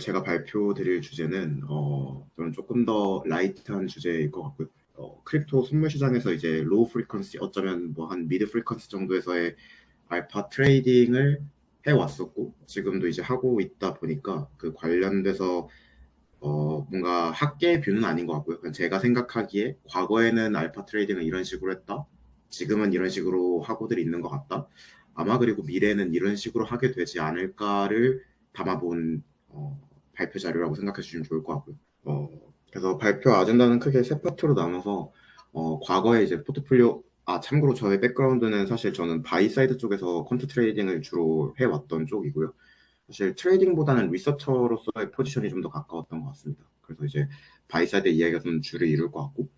제가 발표드릴 주제는 저는 조금 더 라이트한 주제일 것 같고요. 크립토 선물 시장에서 이제 로우 프리퀀시 어쩌면 뭐 한 미드 프리퀀시 정도에서의 알파 트레이딩을 해왔었고 지금도 이제 하고 있다 보니까 그 관련돼서 뭔가 학계의 뷰는 아닌 것 같고요. 그냥 제가 생각하기에 과거에는 알파 트레이딩을 이런 식으로 했다. 지금은 이런 식으로 하고들 있는 것 같다. 아마 그리고 미래는 이런 식으로 하게 되지 않을까를 담아본 발표 자료라고 생각해 주시면 좋을 것 같고요. 그래서 발표 아젠다는 크게 세 파트로 나눠서 과거에 이제 포트폴리오 참고로 저의 백그라운드는 사실 저는 바이사이드 쪽에서 퀀트 트레이딩을 주로 해왔던 쪽이고요. 사실 트레이딩보다는 리서처로서의 포지션이 좀 더 가까웠던 것 같습니다. 그래서 이제 바이사이드 이야기가 좀 줄을 이룰 것 같고,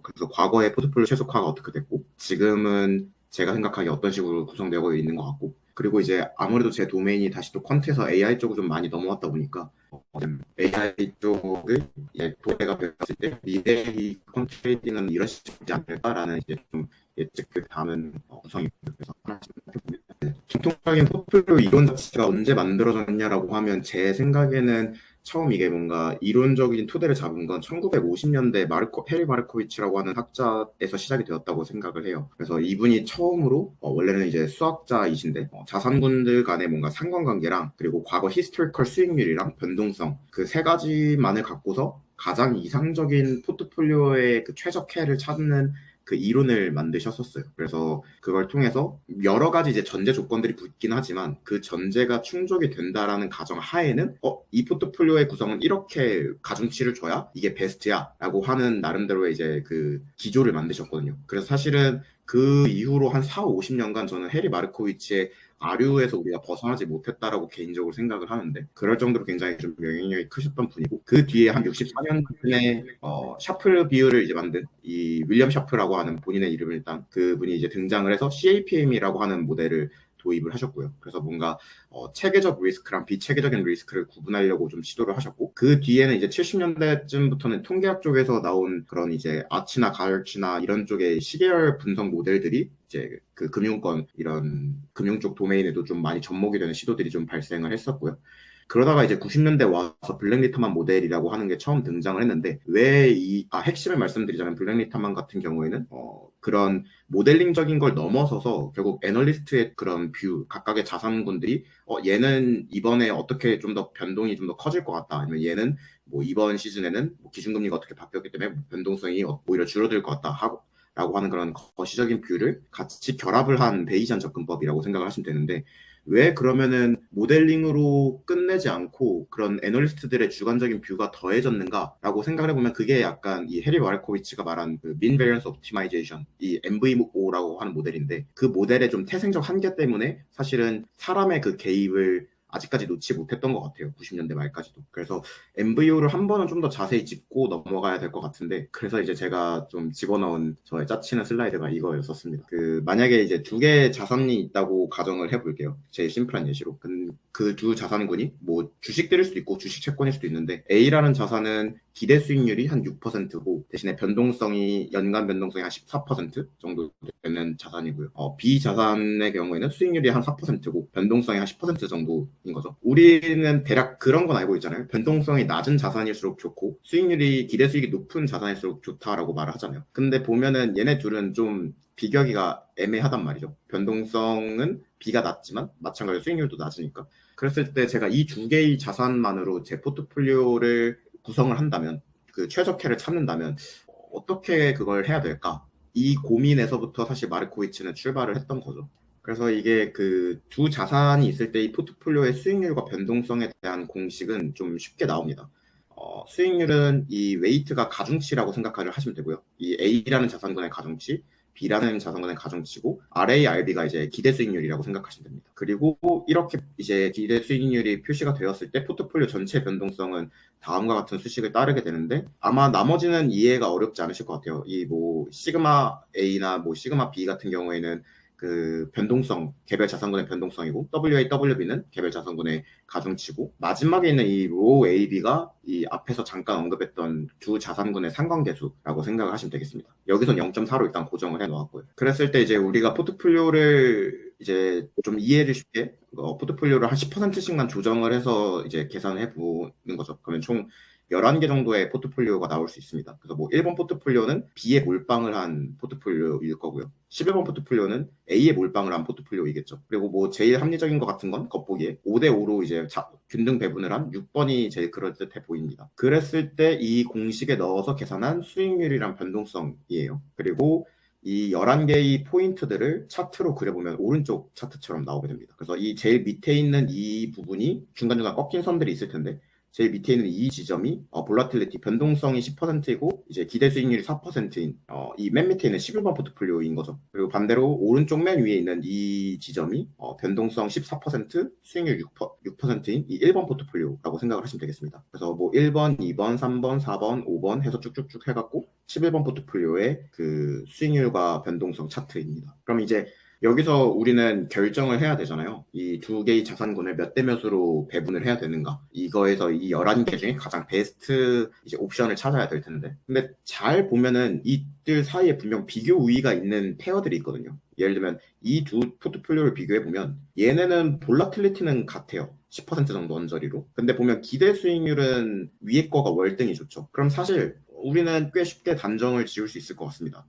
그래서 과거의 포트폴리오 최적화가 어떻게 됐고, 지금은 제가 생각하기에 어떤 식으로 구성되고 있는 것 같고, 그리고 이제 아무래도 제 도메인이 다시 또 퀀트에서 AI 쪽으로 좀 많이 넘어왔다 보니까 AI 쪽을 이제 도래가 되었을 때 미래의 퀀트 트레이딩은 이런 식이지 않을까라는 이제 좀 예측을 담은 구성이 그래서 하나씩 전통적인 포트폴리오 이론 자체가 언제 만들어졌냐라고 하면 제 생각에는 처음 이게 뭔가 이론적인 토대를 잡은 건 1950년대 해리 마르코비치라고 하는 학자에서 시작이 되었다고 생각을 해요. 그래서 이분이 처음으로 원래는 이제 수학자이신데 자산군들 간의 뭔가 상관관계랑 그리고 과거 히스토리컬 수익률이랑 변동성 그 세 가지만을 갖고서 가장 이상적인 포트폴리오의 그 최적해를 찾는 그 이론을 만드셨었어요. 그래서 그걸 통해서 여러 가지 이제 전제 조건들이 붙긴 하지만 그 전제가 충족이 된다라는 가정 하에는 이 포트폴리오의 구성은 이렇게 가중치를 줘야 이게 베스트야라고 하는 나름대로의 이제 그 기조를 만드셨거든요. 그래서 사실은 그 이후로 한 4, 50년간 저는 해리 마르코비치의 아류에서 우리가 벗어나지 못했다라고 개인적으로 생각을 하는데 그럴 정도로 굉장히 좀 영향력이 크셨던 분이고 그 뒤에 한 64년쯤에 샤프 비율을 이제 만든 이 윌리엄 샤프라고 하는 본인의 이름을 일단 그분이 이제 등장을 해서 CAPM이라고 하는 모델을 도입을 하셨고요. 그래서 뭔가 체계적 리스크랑 비체계적인 리스크를 구분하려고 좀 시도를 하셨고 그 뒤에는 이제 70년대쯤부터는 통계학 쪽에서 나온 그런 이제 아치나 가르치나 이런 쪽의 시계열 분석 모델들이 이제 그 금융권 이런 금융 쪽 도메인에도 좀 많이 접목이 되는 시도들이 좀 발생을 했었고요. 그러다가 이제 90년대 와서 블랙리터만 모델이라고 하는 게 처음 등장을 했는데 핵심을 말씀드리자면 블랙리터만 같은 경우에는 그런 모델링적인 걸 넘어서서 결국 애널리스트의 그런 뷰 각각의 자산군들이 얘는 이번에 어떻게 좀 더 변동이 좀 더 커질 것 같다 아니면 얘는 뭐 이번 시즌에는 뭐 기준금리가 어떻게 바뀌었기 때문에 변동성이 오히려 줄어들 것 같다 하고 라고 하는 그런 거시적인 뷰를 같이 결합을 한 베이지안 접근법이라고 생각을 하시면 되는데 왜 그러면은 모델링으로 끝내지 않고 그런 애널리스트들의 주관적인 뷰가 더해졌는가라고 생각을 해보면 그게 약간 이 해리 마르코비치가 말한 그 mean variance optimization 이 MVO라고 하는 모델인데 그 모델의 좀 태생적 한계 때문에 사실은 사람의 그 개입을 아직까지 놓지 못했던 것 같아요. 90년대 말까지도. 그래서 MVO를 한 번은 좀 더 자세히 짚고 넘어가야 될 것 같은데 그래서 이제 제가 좀 집어넣은 저의 짜치는 슬라이드가 이거였었습니다. 그 만약에 이제 두 개의 자산이 있다고 가정을 해볼게요. 제일 심플한 예시로. 그 두 자산군이 뭐 주식들일 수도 있고 주식 채권일 수도 있는데 A라는 자산은 기대 수익률이 한 6%고 대신에 연간 변동성이 한 14% 정도 되는 자산이고요. B 자산의 경우에는 수익률이 한 4%고 변동성이 한 10% 정도인 거죠. 우리는 대략 그런 건 알고 있잖아요. 변동성이 낮은 자산일수록 좋고 수익률이 기대 수익이 높은 자산일수록 좋다라고 말을 하잖아요. 근데 보면은 얘네 둘은 좀 비교하기가 애매하단 말이죠. 변동성은 B가 낮지만 마찬가지로 수익률도 낮으니까. 그랬을 때 제가 이 두 개의 자산만으로 제 포트폴리오를 구성을 한다면 그 최적해를 찾는다면 어떻게 그걸 해야 될까? 이 고민에서부터 사실 마르코비치는 출발을 했던 거죠. 그래서 이게 그 두 자산이 있을 때 이 포트폴리오의 수익률과 변동성에 대한 공식은 좀 쉽게 나옵니다. 수익률은 이 웨이트가 가중치라고 생각을 하시면 되고요. 이 A라는 자산군의 가중치, B라는 자산군의 가중치고 RA, RB가 이제 기대 수익률이라고 생각하시면 됩니다. 그리고 이렇게 이제 기대 수익률이 표시가 되었을 때 포트폴리오 전체 변동성은 다음과 같은 수식을 따르게 되는데 아마 나머지는 이해가 어렵지 않으실 것 같아요. 이 뭐 시그마 A나 뭐 시그마 B 같은 경우에는 그 변동성, 개별 자산군의 변동성이고 WA, WB는 개별 자산군의 가중치고 마지막에 있는 이 로 AB가 이 앞에서 잠깐 언급했던 두 자산군의 상관계수라고 생각을 하시면 되겠습니다. 여기선 0.4로 일단 고정을 해 놓았고요. 그랬을 때 이제 우리가 포트폴리오를 이제 좀 이해를 쉽게 포트폴리오를 한 10%씩만 조정을 해서 이제 계산해 보는 거죠. 그러면 총 11개 정도의 포트폴리오가 나올 수 있습니다. 그래서 뭐 1번 포트폴리오는 B에 몰빵을 한 포트폴리오일 거고요. 11번 포트폴리오는 A에 몰빵을 한 포트폴리오이겠죠. 그리고 뭐 제일 합리적인 것 같은 건 겉보기에 5대 5로 이제 균등 배분을 한 6번이 제일 그럴듯해 보입니다. 그랬을 때 이 공식에 넣어서 계산한 수익률이란 변동성이에요. 그리고 이 11개의 포인트들을 차트로 그려보면 오른쪽 차트처럼 나오게 됩니다. 그래서 이 제일 밑에 있는 이 부분이 중간중간 꺾인 선들이 있을 텐데 제일 밑에 있는 이 지점이 볼라틸리티 변동성이 10%이고 이제 기대 수익률이 4%인 이 맨 밑에 있는 11번 포트폴리오인 거죠. 그리고 반대로 오른쪽 맨 위에 있는 이 지점이 변동성 14% 수익률 6%인 이 1번 포트폴리오라고 생각을 하시면 되겠습니다. 그래서 뭐 1번, 2번, 3번, 4번, 5번 해서 쭉쭉쭉 해갖고 11번 포트폴리오의 그 수익률과 변동성 차트입니다. 그럼 이제 여기서 우리는 결정을 해야 되잖아요. 이 두 개의 자산군을 몇 대 몇으로 배분을 해야 되는가. 이거에서 이 11개 중에 가장 베스트 이제 옵션을 찾아야 될 텐데. 근데 잘 보면은 이들 사이에 분명 비교 우위가 있는 페어들이 있거든요. 예를 들면 이 두 포트폴리오를 비교해 보면 얘네는 볼라틸리티는 같아요. 10% 정도 언저리로. 근데 보면 기대 수익률은 위에 거가 월등히 좋죠. 그럼 사실 우리는 꽤 쉽게 단정을 지을 수 있을 것 같습니다.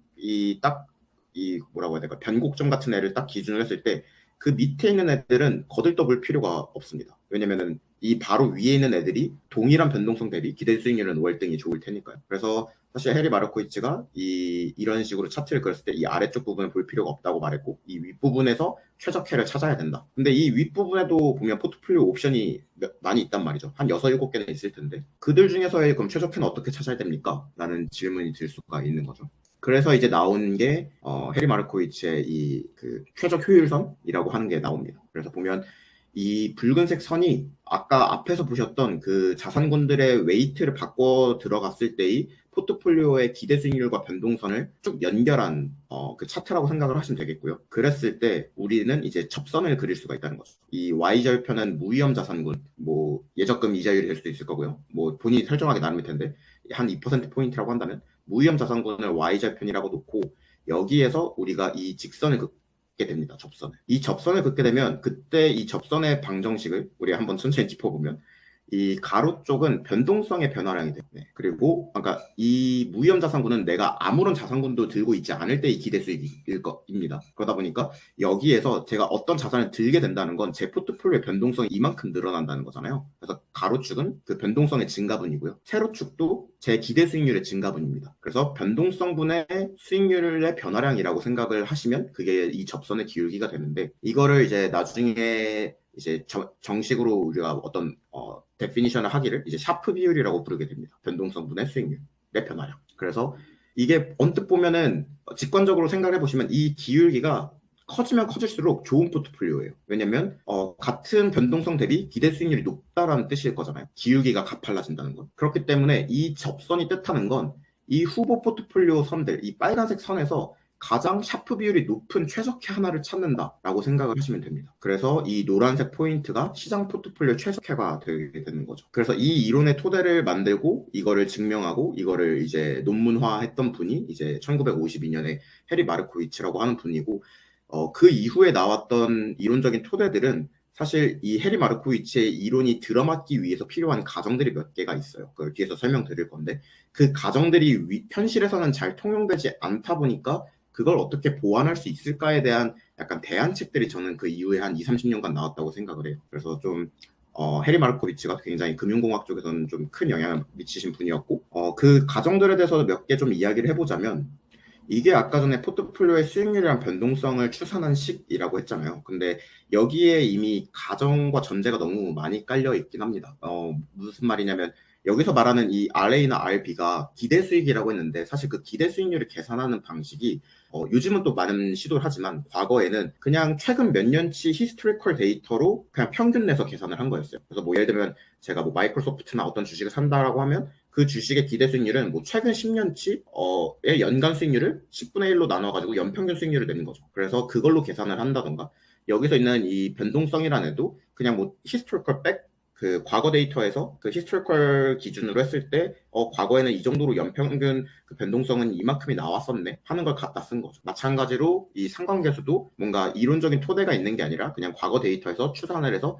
이 뭐라고 해야 될까 변곡점 같은 애를 딱 기준으로 했을 때 그 밑에 있는 애들은 거들떠볼 필요가 없습니다. 왜냐면은 이 바로 위에 있는 애들이 동일한 변동성 대비 기대 수익률은 월등히 좋을 테니까요. 그래서 사실 해리 마르코이츠가 이런 식으로 차트를 그렸을 때 이 아래쪽 부분을 볼 필요가 없다고 말했고 이 윗부분에서 최적혜를 찾아야 된다. 근데 이 윗부분에도 보면 포트폴리오 옵션이 많이 있단 말이죠. 한 6, 7개는 있을 텐데 그들 중에서의 그럼 최적혜는 어떻게 찾아야 됩니까? 라는 질문이 들 수가 있는 거죠. 그래서 이제 나온 게 해리 마르코비치의 이 그 최적 효율선이라고 하는 게 나옵니다. 그래서 보면 이 붉은색 선이 아까 앞에서 보셨던 그 자산군들의 웨이트를 바꿔 들어갔을 때의 포트폴리오의 기대 수익률과 변동선을 쭉 연결한 그 차트라고 생각을 하시면 되겠고요. 그랬을 때 우리는 이제 접선을 그릴 수가 있다는 거죠. 이 Y절편은 무위험 자산군, 뭐 예적금 이자율이 될 수도 있을 거고요. 뭐 본인이 설정하기 나름일 텐데 한 2%포인트라고 한다면 무위험 자산군을 Y절편이라고 놓고 여기에서 우리가 이 직선을 긋게 됩니다. 접선을. 이 접선을 긋게 되면 그때 이 접선의 방정식을 우리 한번 천천히 짚어보면 이 가로 쪽은 변동성의 변화량이 돼요. 네. 그리고 그러니까 이 무위험 자산군은 내가 아무런 자산군도 들고 있지 않을 때의 기대 수익일 겁니다. 그러다 보니까 여기에서 제가 어떤 자산을 들게 된다는 건 제 포트폴리오의 변동성이 이만큼 늘어난다는 거잖아요. 그래서 가로축은 그 변동성의 증가분이고요. 세로축도 제 기대 수익률의 증가분입니다. 그래서 변동성분의 수익률의 변화량이라고 생각을 하시면 그게 이 접선의 기울기가 되는데 이거를 이제 나중에 이제 정식으로 우리가 어떤 데피니션을 하기를 이제 샤프 비율이라고 부르게 됩니다. 변동성분의 수익률, 내 변화량. 그래서 이게 언뜻 보면은 직관적으로 생각해 보시면 이 기울기가 커지면 커질수록 좋은 포트폴리오예요. 왜냐면 같은 변동성 대비 기대 수익률이 높다라는 뜻일 거잖아요. 기울기가 가팔라진다는 건. 그렇기 때문에 이 접선이 뜻하는 건 이 후보 포트폴리오 선들, 이 빨간색 선에서 가장 샤프 비율이 높은 최적혜 하나를 찾는다라고 생각을 하시면 됩니다. 그래서 이 노란색 포인트가 시장 포트폴리오 최적혜가 되게 되는 거죠. 그래서 이 이론의 토대를 만들고 이거를 증명하고 이거를 이제 논문화했던 분이 이제 1952년에 해리 마르코비치라고 하는 분이고 그 이후에 나왔던 이론적인 토대들은 사실 이 해리 마르코비치의 이론이 들어맞기 위해서 필요한 가정들이 몇 개가 있어요. 그걸 뒤에서 설명드릴 건데 그 가정들이 현실에서는 잘 통용되지 않다 보니까 그걸 어떻게 보완할 수 있을까에 대한 약간 대안책들이 저는 그 이후에 한 2, 30년간 나왔다고 생각을 해요. 그래서 좀 해리 마르코비치가 굉장히 금융공학 쪽에서는 좀 큰 영향을 미치신 분이었고 그 가정들에 대해서 몇 개 좀 이야기를 해보자면 이게 아까 전에 포트폴리오의 수익률이랑 변동성을 추산한 식이라고 했잖아요. 근데 여기에 이미 가정과 전제가 너무 많이 깔려 있긴 합니다. 무슨 말이냐면 여기서 말하는 이 RA나 RB가 기대 수익이라고 했는데 사실 그 기대 수익률을 계산하는 방식이 요즘은 또 많은 시도를 하지만 과거에는 그냥 최근 몇 년치 히스토리컬 데이터로 그냥 평균 내서 계산을 한 거였어요. 그래서 뭐 예를 들면 제가 뭐 마이크로소프트나 어떤 주식을 산다라고 하면 그 주식의 기대 수익률은 뭐 최근 10년치의 연간 수익률을 10분의 1로 나눠가지고 연평균 수익률을 내는 거죠. 그래서 그걸로 계산을 한다던가 여기서 있는 이 변동성이라는 애도 그냥 뭐 히스토리컬 백 그 과거 데이터에서 그 히스토리컬 기준으로 했을 때 과거에는 이 정도로 연평균 그 변동성은 이만큼이 나왔었네 하는 걸 갖다 쓴 거죠. 마찬가지로 이 상관계수도 뭔가 이론적인 토대가 있는 게 아니라 그냥 과거 데이터에서 추산을 해서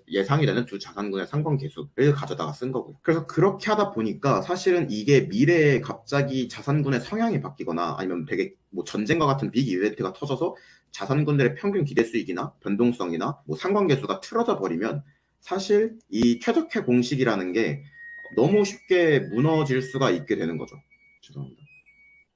예상이 되는 두 자산군의 상관계수를 가져다가 쓴 거고요. 그래서 그렇게 하다 보니까 사실은 이게 미래에 갑자기 자산군의 성향이 바뀌거나 아니면 되게 뭐 전쟁과 같은 빅 이벤트가 터져서 자산군들의 평균 기대 수익이나 변동성이나 뭐 상관계수가 틀어져 버리면 사실 이 최적화 공식이라는 게 너무 쉽게 무너질 수가 있게 되는 거죠. 죄송합니다.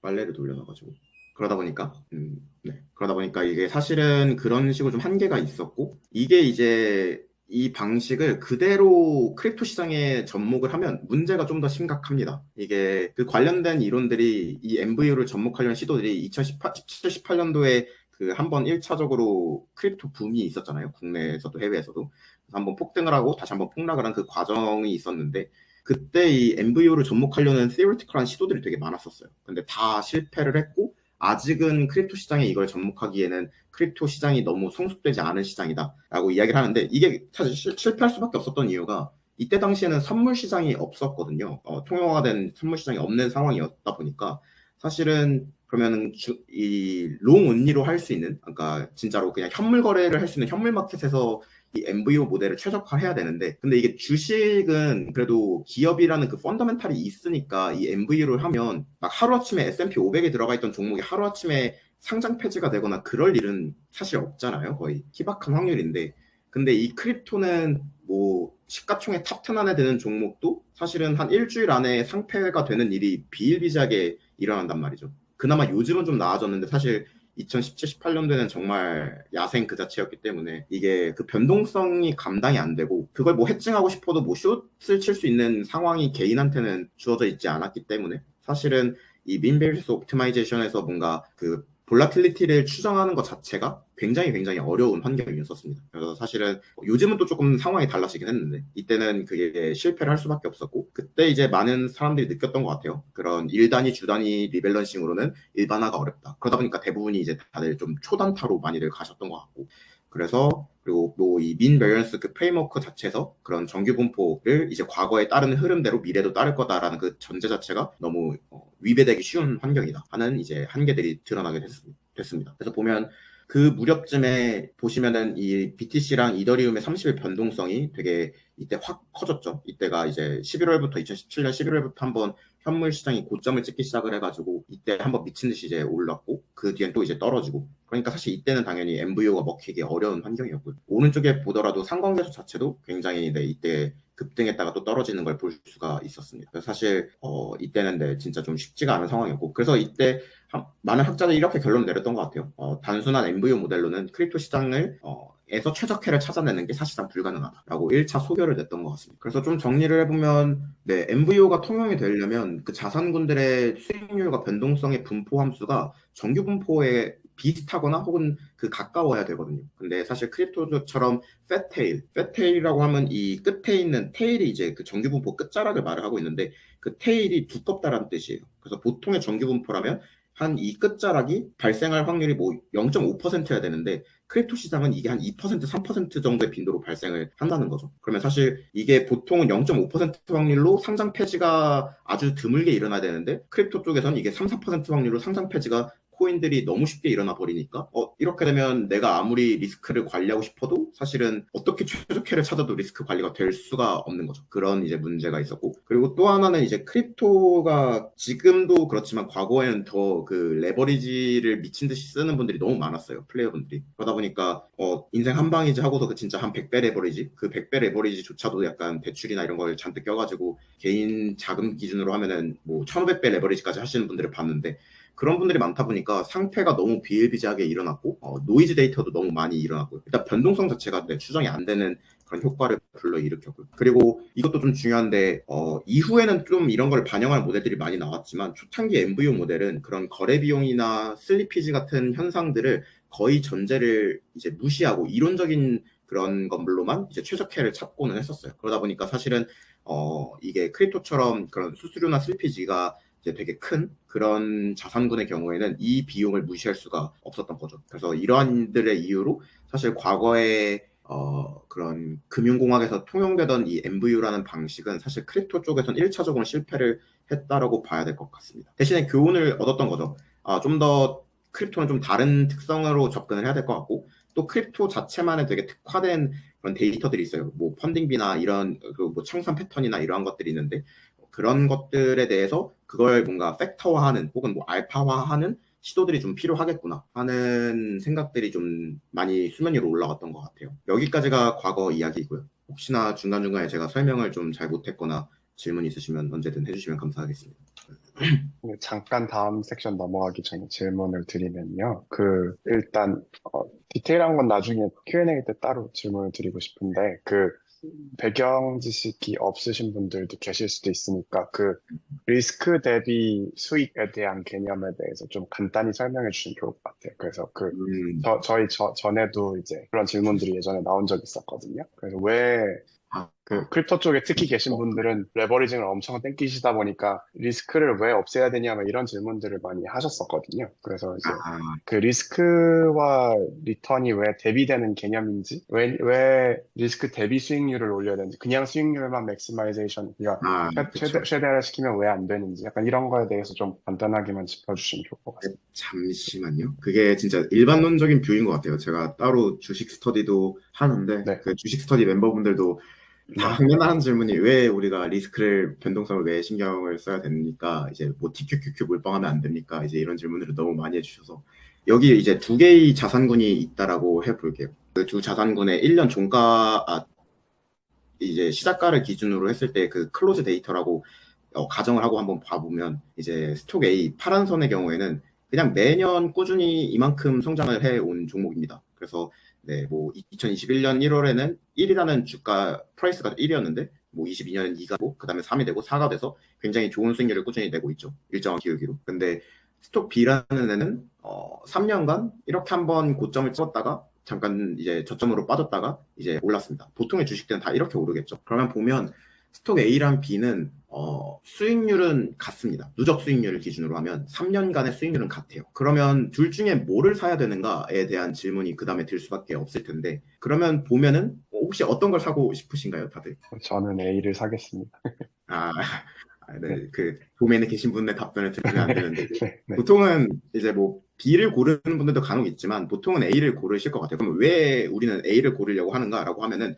빨래를 돌려놔가지고. 그러다 보니까 이게 사실은 그런 식으로 좀 한계가 있었고, 이게 이제 이 방식을 그대로 크립토 시장에 접목을 하면 문제가 좀 더 심각합니다. 이게 그 관련된 이론들이 이 MVU를 접목하려는 시도들이 2018, 17, 18년도에 그 한번 1차적으로 크립토 붐이 있었잖아요. 국내에서도 해외에서도. 한번 폭등을 하고 다시 한번 폭락을 한 그 과정이 있었는데, 그때 이 MVO를 접목하려는 theoretical한 시도들이 되게 많았었어요. 근데 다 실패를 했고 아직은 크립토 시장에 이걸 접목하기에는 크립토 시장이 너무 성숙되지 않은 시장이다라고 이야기를 하는데 이게 사실 실패할 수밖에 없었던 이유가 이때 당시에는 선물 시장이 없었거든요. 통용화된 선물 시장이 없는 상황이었다 보니까 사실은 그러면은 이롱 온리로 할 수 있는 그러니까 진짜로 그냥 현물 거래를 할 수 있는 현물 마켓에서 이 MVO 모델을 최적화해야 되는데 근데 이게 주식은 그래도 기업이라는 그 펀더멘탈이 있으니까 이 MVO를 하면 막 하루아침에 S&P 500에 들어가 있던 종목이 하루아침에 상장 폐지가 되거나 그럴 일은 사실 없잖아요. 거의 희박한 확률인데 근데 이 크립토는 뭐 시가총액 탑10 안에 드는 종목도 사실은 한 일주일 안에 상폐가 되는 일이 비일비재하게 일어난단 말이죠. 그나마 요즘은 좀 나아졌는데 사실 2017, 18년도에는 정말 야생 그 자체였기 때문에 이게 그 변동성이 감당이 안 되고 그걸 뭐 해칭하고 싶어도 뭐 숏을 칠 수 있는 상황이 개인한테는 주어져 있지 않았기 때문에 사실은 이 민베리스 옵티마이제이션에서 뭔가 그 볼라틸리티를 추정하는 것 자체가 굉장히 어려운 환경이었었습니다. 그래서 사실은 요즘은 또 조금 상황이 달라지긴 했는데 이때는 그게 실패를 할 수밖에 없었고 그때 이제 많은 사람들이 느꼈던 것 같아요. 그런 1단위, 주단위 리밸런싱으로는 일반화가 어렵다. 그러다 보니까 대부분이 이제 다들 좀 초단타로 많이들 가셨던 것 같고 그래서 그리고 또 이 민 밸런스 그 프레임워크 자체에서 그런 정규 분포를 이제 과거에 따른 흐름대로 미래도 따를 거다라는 그 전제 자체가 너무 위배되기 쉬운 환경이다 하는 이제 한계들이 드러나게 됐습니다. 그래서 보면 그 무렵쯤에 보시면은 이 BTC랑 이더리움의 30일 변동성이 되게 이때 확 커졌죠. 이때가 이제 11월부터 2017년 11월부터 한번 현물 시장이 고점을 찍기 시작을 해가지고 이때 한번 미친 듯이 이제 올랐고 그 뒤엔 또 이제 떨어지고 그러니까 사실 이때는 당연히 MVO가 먹히기 어려운 환경이었고요. 오른쪽에 보더라도 상관계수 자체도 굉장히 네, 이때 급등했다가 또 떨어지는 걸 볼 수가 있었습니다. 그래서 사실 이때는 네, 진짜 좀 쉽지가 않은 상황이었고 그래서 이때 많은 학자들이 이렇게 결론 내렸던 것 같아요. 단순한 MVO 모델로는 크립토 시장을 에서 최적화를 찾아내는 게 사실상 불가능하다라고 1차 소결을 냈던 것 같습니다. 그래서 좀 정리를 해보면 네, MVO가 통용이 되려면 그 자산군들의 수익률과 변동성의 분포 함수가 정규 분포에 비슷하거나 혹은 그 가까워야 되거든요. 근데 사실 크립토처럼 팻테일이라고 하면 이 끝에 있는 테일이 이제 그 정규 분포 끝자락을 말을 하고 있는데 그 테일이 두껍다라는 뜻이에요. 그래서 보통의 정규 분포라면 한 이 끝자락이 발생할 확률이 뭐 0.5%야 되는데 크립토 시장은 이게 한 2%, 3% 정도의 빈도로 발생을 한다는 거죠. 그러면 사실 이게 보통은 0.5% 확률로 상장 폐지가 아주 드물게 일어나야 되는데 크립토 쪽에서는 이게 3, 4% 확률로 상장 폐지가 코인들이 너무 쉽게 일어나 버리니까 이렇게 되면 내가 아무리 리스크를 관리하고 싶어도 사실은 어떻게 최적화를 찾아도 리스크 관리가 될 수가 없는 거죠. 그런 이제 문제가 있었고 그리고 또 하나는 이제 크립토가 지금도 그렇지만 과거에는 더 그 레버리지를 미친 듯이 쓰는 분들이 너무 많았어요. 플레이어분들이. 그러다 보니까 인생 한 방이지 하고서 그 진짜 한 100배 레버리지 그 100배 레버리지조차도 약간 대출이나 이런 걸 잔뜩 껴가지고 개인 자금 기준으로 하면은 뭐 1500배 레버리지까지 하시는 분들을 봤는데 그런 분들이 많다 보니까 상태가 너무 비일비재하게 일어났고 노이즈 데이터도 너무 많이 일어났고 일단 변동성 자체가 추정이 안 되는 그런 효과를 불러일으켰고요. 그리고 이것도 좀 중요한데 이후에는 좀 이런 걸 반영할 모델들이 많이 나왔지만 초창기 MVO 모델은 그런 거래 비용이나 슬리피지 같은 현상들을 거의 전제를 이제 무시하고 이론적인 그런 것물로만 이제 최적화를 찾고는 했었어요. 그러다 보니까 사실은 이게 크립토처럼 그런 수수료나 슬리피지가 이제 되게 큰 그런 자산군의 경우에는 이 비용을 무시할 수가 없었던 거죠. 그래서 이러한들의 이유로 사실 과거에 그런 금융공학에서 통용되던 이 MVU라는 방식은 사실 크립토 쪽에서는 1차적으로 실패를 했다라고 봐야 될 것 같습니다. 대신에 교훈을 얻었던 거죠. 좀 더 크립토는 좀 다른 특성으로 접근을 해야 될 것 같고, 또 크립토 자체만의 되게 특화된 그런 데이터들이 있어요. 뭐 펀딩비나 이런 그뭐 청산 패턴이나 이러한 것들이 있는데, 그런 것들에 대해서 그걸 뭔가 팩터화하는 혹은 뭐 알파화하는 시도들이 좀 필요하겠구나 하는 생각들이 좀 많이 수면 위로 올라왔던 것 같아요. 여기까지가 과거 이야기이고요. 혹시나 중간중간에 제가 설명을 좀 잘 못했거나 질문 있으시면 언제든 해주시면 감사하겠습니다. 잠깐 다음 섹션 넘어가기 전에 질문을 드리면요. 일단, 디테일한 건 나중에 Q&A 때 따로 질문을 드리고 싶은데, 배경 지식이 없으신 분들도 계실 수도 있으니까, 리스크 대비 수익에 대한 개념에 대해서 좀 간단히 설명해 주시면 좋을 것 같아요. 그래서 전에도 이제 그런 질문들이 예전에 나온 적이 있었거든요. 그래서 왜 아, 크립토 쪽에 특히 계신 분들은 레버리징을 엄청 땡기시다 보니까 리스크를 왜 없애야 되냐, 뭐 이런 질문들을 많이 하셨었거든요. 그래서 이제 아, 그 리스크와 리턴이 왜 대비되는 개념인지, 왜 리스크 대비 수익률을 올려야 되는지, 그냥 수익률만 맥시마이제이션, 그러니까 그쵸. 최대화시키면 왜 안 되는지, 약간 이런 거에 대해서 좀 간단하게만 짚어주시면 좋을 것 같습니다. 잠시만요. 그게 진짜 일반론적인 뷰인 것 같아요. 제가 따로 주식 스터디도 하는데, 네, 그 주식 스터디 멤버분들도 다 네, 맨날 하는 질문이 왜 우리가 리스크를, 변동성을 왜 신경을 써야 됩니까? 이제 뭐 TQQQ 몰빵하면 안 됩니까? 이제 이런 질문들을 너무 많이 해주셔서 여기에 이제 두 개의 자산군이 있다라고 해볼게요. 그 두 자산군의 1년 종가, 이제 시작가를 기준으로 했을 때 그 클로즈 데이터라고 가정을 하고 한번 봐보면 이제 스톡 A 파란 선의 경우에는 그냥 매년 꾸준히 이만큼 성장을 해온 종목입니다. 그래서 네, 뭐 2021년 1월에는 1이라는 주가 프라이스가 1이었는데 뭐 22년은 2가 되고 그다음에 3이 되고 4가 돼서 굉장히 좋은 수익률을 꾸준히 내고 있죠. 일정한 기울기로. 근데 스톡 B라는 애는 3년간 이렇게 한번 고점을 찍었다가 잠깐 이제 저점으로 빠졌다가 이제 올랐습니다. 보통의 주식들은 다 이렇게 오르겠죠. 그러면 보면 스톡 A랑 B는 수익률은 같습니다. 누적 수익률을 기준으로 하면 3년간의 수익률은 같아요. 그러면 둘 중에 뭐를 사야 되는가에 대한 질문이 그 다음에 들 수밖에 없을 텐데 그러면 보면은 혹시 어떤 걸 사고 싶으신가요, 다들? 저는 A를 사겠습니다. 아, 네, 네, 그 도메인에 계신 분의 답변을 들으면 안 되는데 네, 네. 보통은 이제 뭐 B를 고르는 분들도 간혹 있지만 보통은 A를 고르실 것 같아요. 그럼 왜 우리는 A를 고르려고 하는가라고 하면은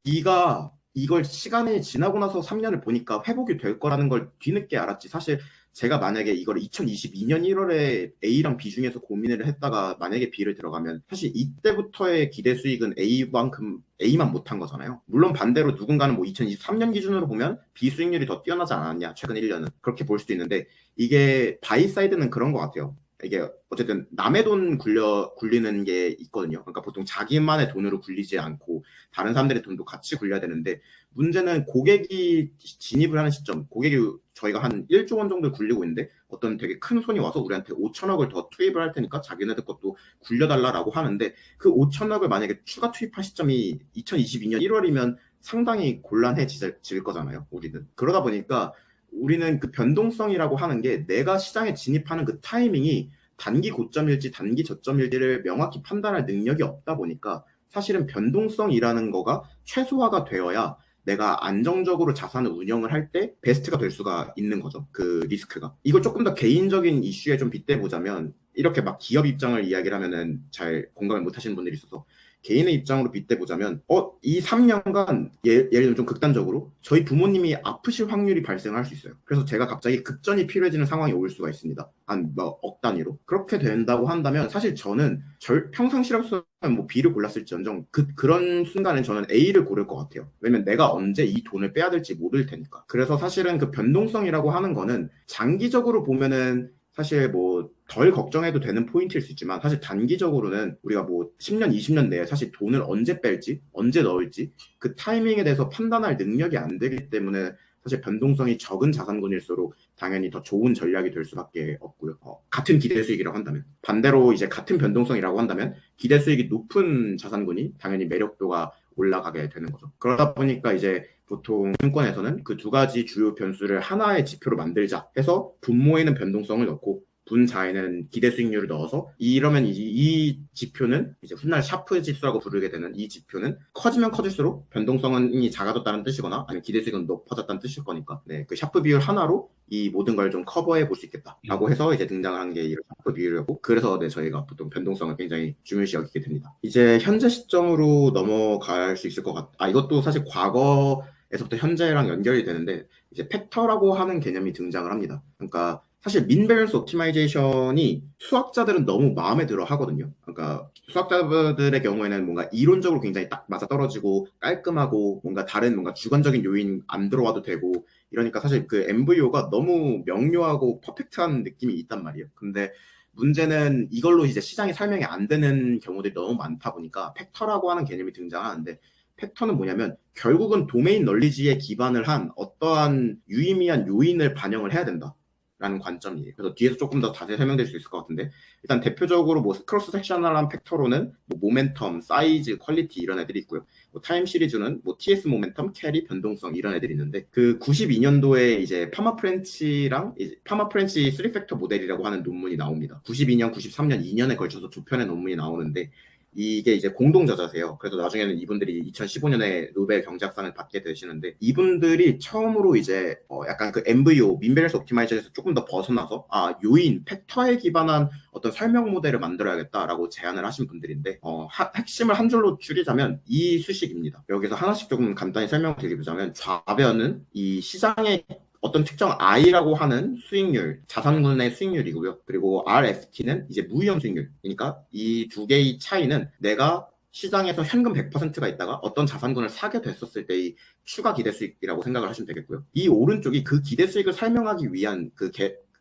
B가 이걸 시간이 지나고 나서 3년을 보니까 회복이 될 거라는 걸 뒤늦게 알았지. 사실 제가 만약에 이걸 2022년 1월에 A랑 B 중에서 고민을 했다가 만약에 B를 들어가면 사실 이때부터의 기대 수익은 A만큼 A만 못한 거잖아요. 물론 반대로 누군가는 뭐 2023년 기준으로 보면 B 수익률이 더 뛰어나지 않았냐 최근 1년은 그렇게 볼 수도 있는데 이게 바이 사이드는 그런 것 같아요. 이게 어쨌든 남의 돈 굴리는 게 있거든요. 그러니까 보통 자기만의 돈으로 굴리지 않고 다른 사람들의 돈도 같이 굴려야 되는데 문제는 고객이 진입을 하는 시점, 고객이 저희가 한 1조 원 정도 굴리고 있는데 어떤 되게 큰 손이 와서 우리한테 5천억을 더 투입을 할 테니까 자기네들 것도 굴려달라라고 하는데 그 5천억을 만약에 추가 투입할 시점이 2022년 1월이면 상당히 곤란해질 거잖아요, 우리는. 그러다 보니까 우리는 그 변동성이라고 하는 게 내가 시장에 진입하는 그 타이밍이 단기 고점일지 단기 저점일지를 명확히 판단할 능력이 없다 보니까 사실은 변동성이라는 거가 최소화가 되어야 내가 안정적으로 자산을 운영을 할 때 베스트가 될 수가 있는 거죠. 그 리스크가. 이걸 조금 더 개인적인 이슈에 좀 빗대보자면 이렇게 막 기업 입장을 이야기를 하면은 잘 공감을 못 하시는 분들이 있어서 개인의 입장으로 빗대보자면 이 3년간 예를 들면 좀 극단적으로 저희 부모님이 아프실 확률이 발생할 수 있어요. 그래서 제가 갑자기 급전이 필요해지는 상황이 올 수가 있습니다. 한 뭐 억 단위로. 그렇게 된다고 한다면 사실 저는 평상시라서 뭐 B를 골랐을지언정 그런 순간에 저는 A를 고를 것 같아요. 왜냐면 내가 언제 이 돈을 빼야 될지 모를 테니까. 그래서 사실은 그 변동성이라고 하는 거는 장기적으로 보면은 사실 뭐 덜 걱정해도 되는 포인트일 수 있지만 사실 단기적으로는 우리가 뭐 10년, 20년 내에 사실 돈을 언제 뺄지, 언제 넣을지 그 타이밍에 대해서 판단할 능력이 안 되기 때문에 사실 변동성이 적은 자산군일수록 당연히 더 좋은 전략이 될 수밖에 없고요. 같은 기대 수익이라고 한다면 반대로 이제 같은 변동성이라고 한다면 기대 수익이 높은 자산군이 당연히 매력도가 올라가게 되는 거죠. 그러다 보니까 이제 보통 증권에서는 그 두 가지 주요 변수를 하나의 지표로 만들자 해서 분모에는 변동성을 넣고 분자에는 기대 수익률을 넣어서 이러면 이 지표는 이제 훗날 샤프 지수라고 부르게 되는 이 지표는 커지면 커질수록 변동성이 작아졌다는 뜻이거나 아니면 기대 수익은 높아졌다는 뜻일 거니까 네, 그 샤프 비율 하나로 이 모든 걸 좀 커버해 볼 수 있겠다라고 해서 이제 등장한 게 이런 샤프 비율이고 그래서 네, 저희가 보통 변동성을 굉장히 중요시 여기게 됩니다. 이제 현재 시점으로 넘어갈 수 있을 것 이것도 사실 과거에서부터 현재랑 연결이 되는데 이제 팩터라고 하는 개념이 등장을 합니다. 그러니까 사실 민밸런스 옵티마이제이션이 수학자들은 너무 마음에 들어 하거든요. 그러니까 수학자들의 경우에는 뭔가 이론적으로 굉장히 딱 맞아떨어지고 깔끔하고 뭔가 다른 뭔가 주관적인 요인 안 들어와도 되고 이러니까 사실 그 MVO가 너무 명료하고 퍼펙트한 느낌이 있단 말이에요. 근데 문제는 이걸로 이제 시장에 설명이 안 되는 경우들이 너무 많다 보니까 팩터라고 하는 개념이 등장하는데 팩터는 뭐냐면 결국은 도메인 널리지에 기반을 한 어떠한 유의미한 요인을 반영을 해야 된다. 라는 관점이에요. 그래서 뒤에서 조금 더 자세히 설명드릴 수 있을 것 같은데 일단 대표적으로 뭐 크로스 섹셔널한 팩터로는 뭐 모멘텀, 사이즈, 퀄리티 이런 애들이 있고요. 뭐 타임 시리즈는 뭐 TS 모멘텀, 캐리, 변동성 이런 애들이 있는데 그 92년도에 이제 파마프렌치 3팩터 모델이라고 하는 논문이 나옵니다. 92년, 93년 2년에 걸쳐서 두 편의 논문이 나오는데 이게 이제 공동저자세요. 그래서 나중에는 이분들이 2015년에 노벨 경제학상을 받게 되시는데 이분들이 처음으로 이제 약간 그 MVO, 민밸런스 옵티마이저에서 조금 더 벗어나서 요인, 팩터에 기반한 어떤 설명 모델을 만들어야겠다라고 제안을 하신 분들인데 핵심을 한 줄로 줄이자면 이 수식입니다. 여기서 하나씩 조금 간단히 설명을 드리자면 좌변은 이 시장의 어떤 특정 I라고 하는 수익률, 자산군의 수익률이고요. 그리고 RFT는 이제 무위험 수익률. 그러니까 이 두 개의 차이는 내가 시장에서 현금 100%가 있다가 어떤 자산군을 사게 됐었을 때의 추가 기대 수익이라고 생각을 하시면 되겠고요. 이 오른쪽이 그 기대 수익을 설명하기 위한 그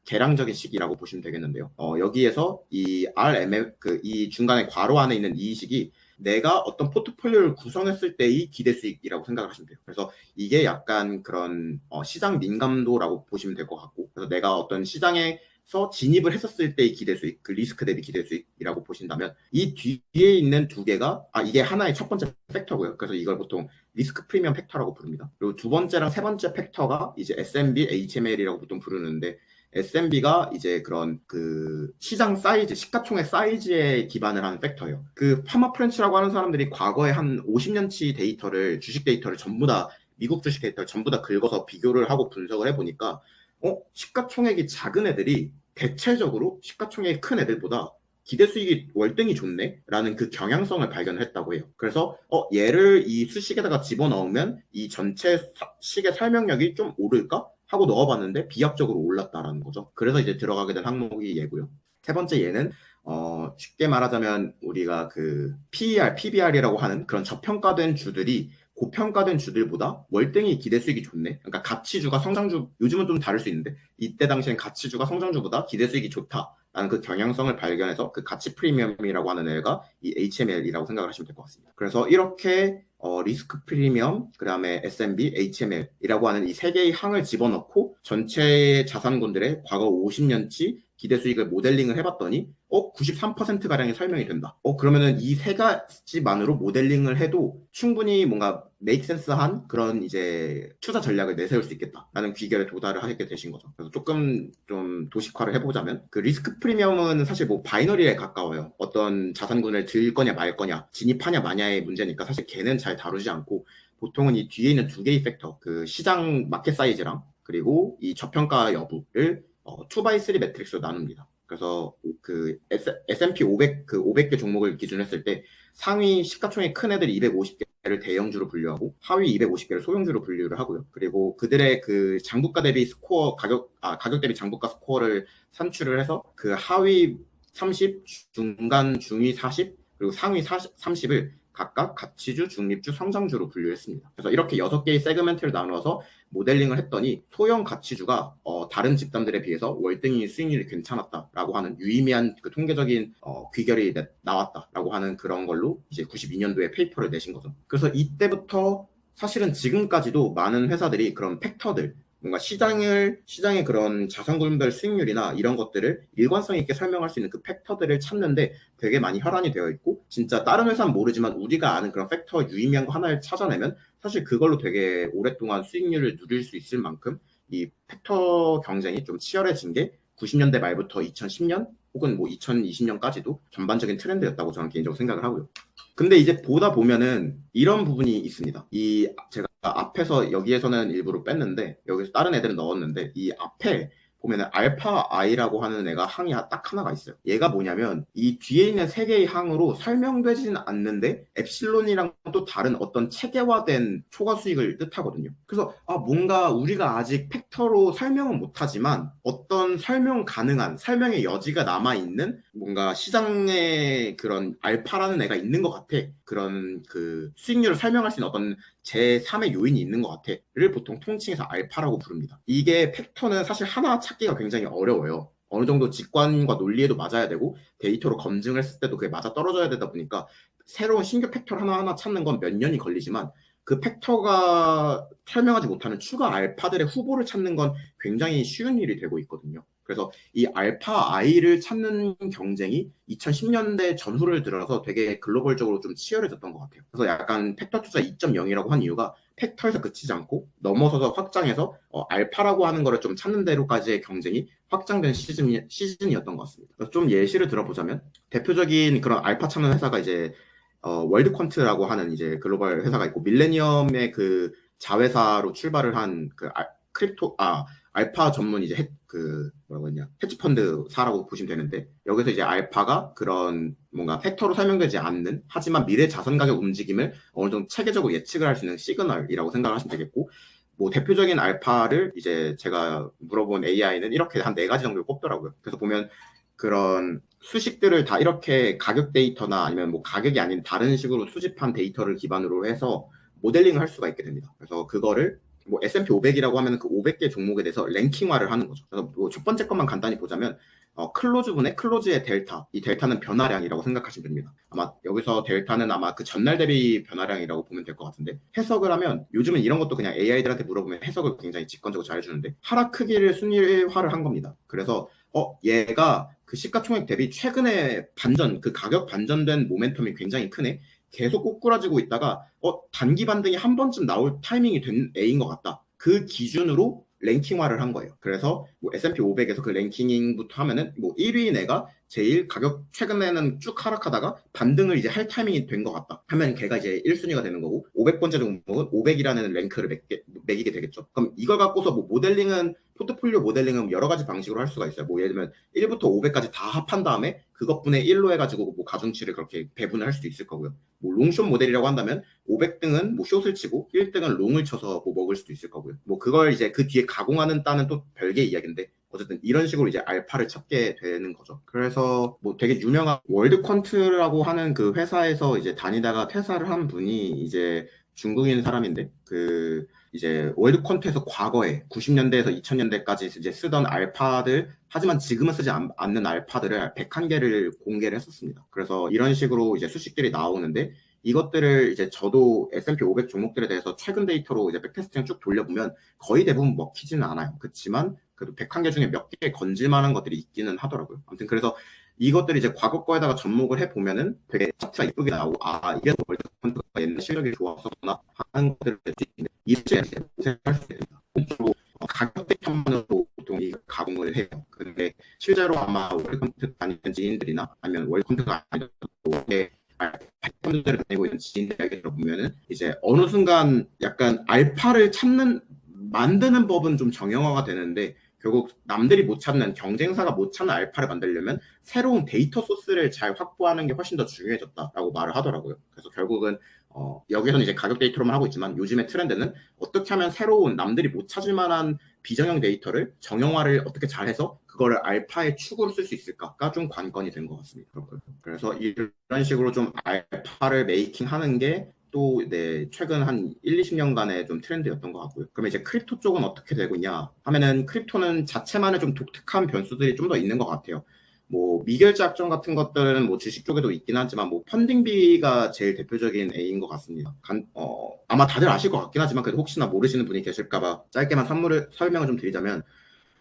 계량적인 식이라고 보시면 되겠는데요. 여기에서 이 RMF, 이 중간에 괄호 안에 있는 이 식이 내가 어떤 포트폴리오를 구성했을 때의 기대 수익이라고 생각을 하시면 돼요. 그래서 이게 약간 그런 시장 민감도라고 보시면 될 것 같고 그래서 내가 어떤 시장에서 진입을 했었을 때의 기대 수익, 그 리스크 대비 기대 수익이라고 보신다면 이 뒤에 있는 두 개가 이게 하나의 첫 번째 팩터고요. 그래서 이걸 보통 리스크 프리미엄 팩터라고 부릅니다. 그리고 두 번째랑 세 번째 팩터가 이제 S&B, HML이라고 보통 부르는데 S&B가 이제 그런 그 시장 사이즈, 시가총액 사이즈에 기반을 하는 팩터예요. 그 파마 프렌치라고 하는 사람들이 과거에 한 50년치 데이터를, 주식 데이터를 전부 다, 미국 주식 데이터를 전부 다 긁어서 비교를 하고 분석을 해보니까, 시가총액이 작은 애들이 대체적으로 시가총액이 큰 애들보다 기대 수익이 월등히 좋네? 라는 그 경향성을 발견했다고 해요. 그래서, 얘를 이 수식에다가 집어넣으면 이 전체 식의 설명력이 좀 오를까? 하고 넣어봤는데 비약적으로 올랐다라는 거죠. 그래서 이제 들어가게 된 항목이 얘고요. 세 번째 얘는 쉽게 말하자면 우리가 그 PER, PBR이라고 하는 그런 저평가된 주들이 고평가된 주들보다 월등히 기대 수익이 좋네. 그러니까 가치주가 성장주, 요즘은 좀 다를 수 있는데 이때 당시엔 가치주가 성장주보다 기대 수익이 좋다라는 그 경향성을 발견해서 그 가치 프리미엄이라고 하는 애가 이 HML이라고 생각을 하시면 될 것 같습니다. 그래서 이렇게 리스크 프리미엄, 그 다음에 S&B, HML이라고 하는 이 세 개의 항을 집어넣고 전체 자산군들의 과거 50년치 기대 수익을 모델링을 해봤더니 93%가량이 설명이 된다. 그러면은 이 세 가지만으로 모델링을 해도 충분히 뭔가 메이크 센스한 그런 이제 투자 전략을 내세울 수 있겠다라는 귀결에 도달을 하게 되신 거죠. 그래서 조금 좀 도식화를 해보자면 그 리스크 프리미엄은 사실 뭐 바이너리에 가까워요. 어떤 자산군을 들 거냐 말 거냐, 진입하냐 마냐의 문제니까 사실 걔는 잘 다루지 않고 보통은 이 뒤에 있는 두 개의 팩터, 그 시장 마켓 사이즈랑 그리고 이 저평가 여부를 2x3 매트릭스로 나눕니다. 그래서 그 S&P 500, 그 500개 종목을 기준으로 했을 때 상위 시가총액 큰 애들 250개를 대형주로 분류하고 하위 250개를 소형주로 분류를 하고요. 그리고 그들의 그 장부가 대비 스코어 가격 대비 장부가 스코어를 산출을 해서 그 하위 30, 중간, 중위 40, 그리고 상위 30을 각각 가치주, 중립주, 성장주로 분류했습니다. 그래서 이렇게 6개의 세그멘트를 나누어서 모델링을 했더니 소형 가치주가 다른 집단들에 비해서 월등히 수익률이 괜찮았다라고 하는 유의미한 그 통계적인 귀결이 나왔다라고 하는 그런 걸로 이제 92년도에 페이퍼를 내신 거죠. 그래서 이때부터 사실은 지금까지도 많은 회사들이 그런 팩터들 뭔가 시장의 그런 자산군별 수익률이나 이런 것들을 일관성 있게 설명할 수 있는 그 팩터들을 찾는데 되게 많이 혈안이 되어 있고 진짜 다른 회사는 모르지만 우리가 아는 그런 팩터 유의미한 거 하나를 찾아내면 사실 그걸로 되게 오랫동안 수익률을 누릴 수 있을 만큼 이 팩터 경쟁이 좀 치열해진 게 90년대 말부터 2010년 혹은 뭐 2020년까지도 전반적인 트렌드였다고 저는 개인적으로 생각을 하고요. 근데 이제 보다 보면은 이런 부분이 있습니다. 이 제가 앞에서 여기에서는 일부러 뺐는데 여기서 다른 애들은 넣었는데 이 앞에 보면은 알파 i라고 하는 애가 항이 딱 하나가 있어요. 얘가 뭐냐면 이 뒤에 있는 세 개의 항으로 설명되지는 않는데 엡실론이랑 또 다른 어떤 체계화된 초과 수익을 뜻하거든요. 그래서 뭔가 우리가 아직 팩터로 설명은 못하지만 어떤 설명 가능한 설명의 여지가 남아있는 뭔가 시장에 그런 알파라는 애가 있는 것 같아. 그런 그 수익률을 설명할 수 있는 어떤 제3의 요인이 있는 것 같아.를 보통 통칭해서 알파라고 부릅니다. 이게 팩터는 사실 하나 찾기가 굉장히 어려워요. 어느 정도 직관과 논리에도 맞아야 되고 데이터로 검증을 했을 때도 그게 맞아 떨어져야 되다 보니까 새로운 신규 팩터를 하나하나 찾는 건 몇 년이 걸리지만 그 팩터가 설명하지 못하는 추가 알파들의 후보를 찾는 건 굉장히 쉬운 일이 되고 있거든요. 그래서 이 알파 i를 찾는 경쟁이 2010년대 전후를 들어서 되게 글로벌적으로 좀 치열해졌던 것 같아요. 그래서 약간 팩터 투자 2.0이라고 한 이유가 팩터에서 그치지 않고 넘어서서 확장해서 알파라고 하는 거를 좀 찾는 대로까지의 경쟁이 확장된 시즌이었던 것 같습니다. 그래서 좀 예시를 들어보자면 대표적인 그런 알파 찾는 회사가 이제 월드퀀트라고 하는 이제 글로벌 회사가 있고 밀레니엄의 그 자회사로 출발을 한 그 크립토 알파 전문 이제 그 뭐라고 했냐 헤지펀드사라고 보시면 되는데 여기서 이제 알파가 그런 뭔가 팩터로 설명되지 않는 하지만 미래 자산 가격 움직임을 어느 정도 체계적으로 예측을 할 수 있는 시그널이라고 생각하시면 되겠고 뭐 대표적인 알파를 이제 제가 물어본 AI는 이렇게 한 4가지 정도를 꼽더라고요. 그래서 보면 그런 수식들을 다 이렇게 가격 데이터나 아니면 뭐 가격이 아닌 다른 식으로 수집한 데이터를 기반으로 해서 모델링을 할 수가 있게 됩니다. 그래서 그거를 뭐 S&P 500이라고 하면 그 500개 종목에 대해서 랭킹화를 하는 거죠. 그래서 뭐첫 번째 것만 간단히 보자면 클로즈분의 클로즈의 델타, 이 델타는 변화량이라고 생각하시면 됩니다. 아마 여기서 델타는 아마 그 전날 대비 변화량이라고 보면 될 것 같은데 해석을 하면 요즘은 이런 것도 그냥 AI들한테 물어보면 해석을 굉장히 직관적으로 잘해주는데 하락 크기를 순위화를 한 겁니다. 그래서 얘가 그 시가총액 대비 최근에 반전, 그 가격 반전된 모멘텀이 굉장히 크네. 계속 꼬꾸라지고 있다가 단기 반등이 한 번쯤 나올 타이밍이 된 애인 것 같다. 그 기준으로 랭킹화를 한 거예요. 그래서 뭐 S&P 500에서 그 랭킹부터 하면은 뭐 1위인 애가 제일 가격 최근에는 쭉 하락하다가 반등을 이제 할 타이밍이 된 것 같다 하면 걔가 이제 1순위가 되는 거고 500번째 종목은 500이라는 랭크를 매기게 되겠죠. 그럼 이걸 갖고서 뭐 모델링은 포트폴리오 모델링은 여러 가지 방식으로 할 수가 있어요. 뭐 예를 들면 1부터 500까지 다 합한 다음에 그것분의 1로 해가지고 뭐 가중치를 그렇게 배분을 할 수도 있을 거고요. 뭐 롱숏 모델이라고 한다면 500등은 뭐 숏을 치고 1등은 롱을 쳐서 뭐 먹을 수도 있을 거고요. 뭐 그걸 이제 그 뒤에 가공하는 따는 또 별개의 이야기인데 어쨌든 이런 식으로 이제 알파를 찾게 되는 거죠. 그래서 뭐 되게 유명한 월드퀀트라고 하는 그 회사에서 이제 다니다가 퇴사를 한 분이 이제 중국인 사람인데 그 이제 월드컨트에서 과거에 90년대에서 2000년대까지 이제 쓰던 알파들 하지만 지금은 쓰지 않는 알파들을 101개를 공개를 했었습니다. 그래서 이런 식으로 이제 수식들이 나오는데 이것들을 이제 저도 S&P 500 종목들에 대해서 최근 데이터로 이제 백테스팅 쭉 돌려보면 거의 대부분 먹히지는 않아요. 그렇지만 그래도 101개 중에 몇 개 건질 만한 것들이 있기는 하더라고요. 아무튼 그래서 이것들이 이제 과거 거에다가 접목을 해보면은 되게 차트가 이쁘게 나오고 이게 월드컨트가 옛날 실력이 좋았었구나 하는 것들을 이제 생각할 수 있습니다. 가격 대편만으로 보통 이 가공을 해요. 근데 실제로 아마 월드컨트 다니는 지인들이나 아니면 월드컨트가 아니더라도 펀드를 다니고 있는 지인들 이야기 들어보면은 이제 어느 순간 약간 알파를 만드는 법은 좀 정형화가 되는데 결국 남들이 못 찾는 경쟁사가 못 찾는 알파를 만들려면 새로운 데이터 소스를 잘 확보하는 게 훨씬 더 중요해졌다라고 말을 하더라고요. 그래서 결국은 여기서는 이제 가격 데이터로만 하고 있지만 요즘의 트렌드는 어떻게 하면 새로운 남들이 못 찾을 만한 비정형 데이터를 정형화를 어떻게 잘해서 그거를 알파의 축으로 쓸 수 있을까가 좀 관건이 된 것 같습니다. 그래서 이런 식으로 좀 알파를 메이킹하는 게 또 최근 한 1, 20년간의 좀 트렌드였던 것 같고요. 그러면 이제 크립토 쪽은 어떻게 되고 있냐 하면은 크립토는 자체만의 좀 독특한 변수들이 좀 더 있는 것 같아요. 뭐 미결제 약정 같은 것들은 뭐 주식 쪽에도 있긴 하지만 뭐 펀딩비가 제일 대표적인 A인 것 같습니다. 아마 다들 아실 것 같긴 하지만 그래도 혹시나 모르시는 분이 계실까봐 짧게만 설명을 좀 드리자면